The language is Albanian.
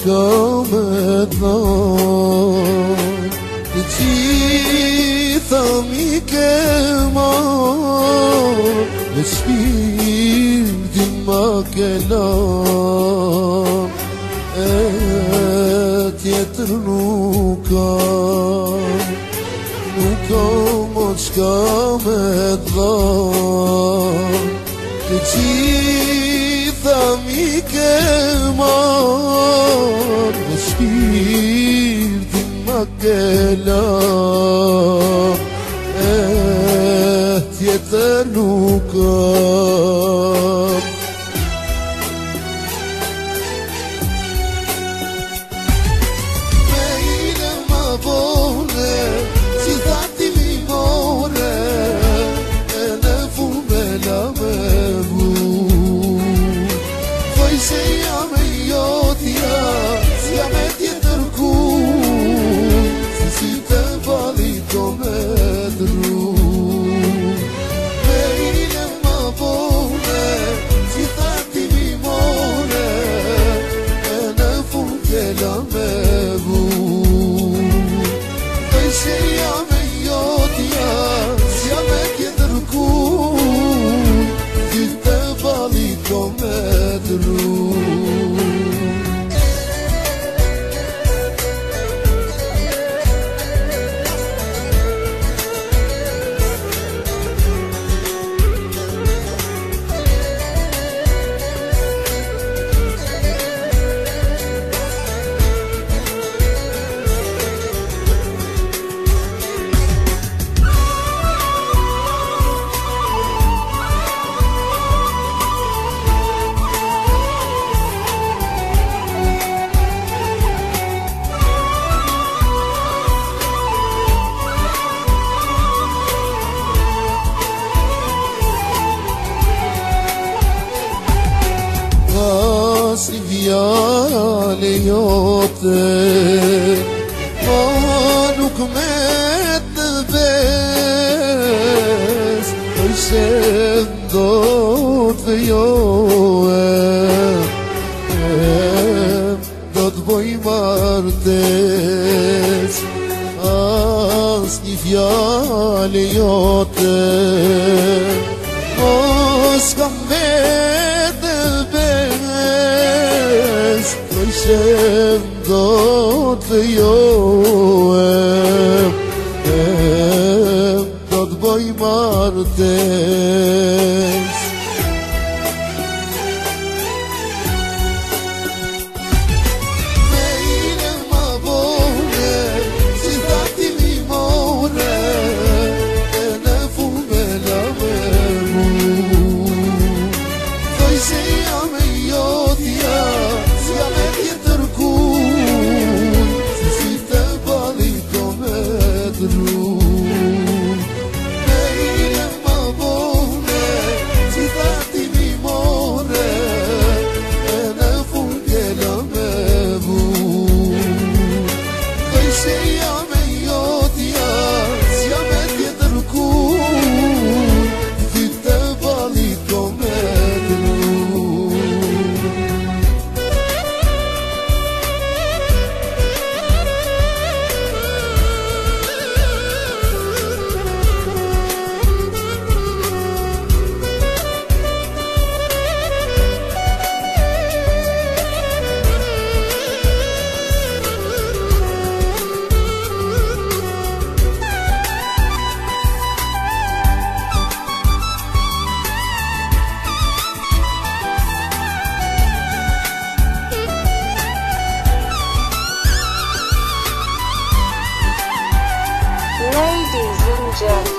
s'ka me dhon, të gjitha mi ke marr, me shpirtin ma ke lan, e tjetër nuk ka mo s'ka me dhon, të gjitha mi ke marr, me shpirtin ma ke lan, e tjetër nuk ka. Si fjale jote, ma nuk me të ves, oj se ndot dhe joe, do të boj martes, as një fjale jote, mos kam me të ves, se ndot dhe joe, do të boj martes. Me ine ma bone, si thati mi more, e në fume la me mu, thoj se jam e jotja, Ladies and gentlemen.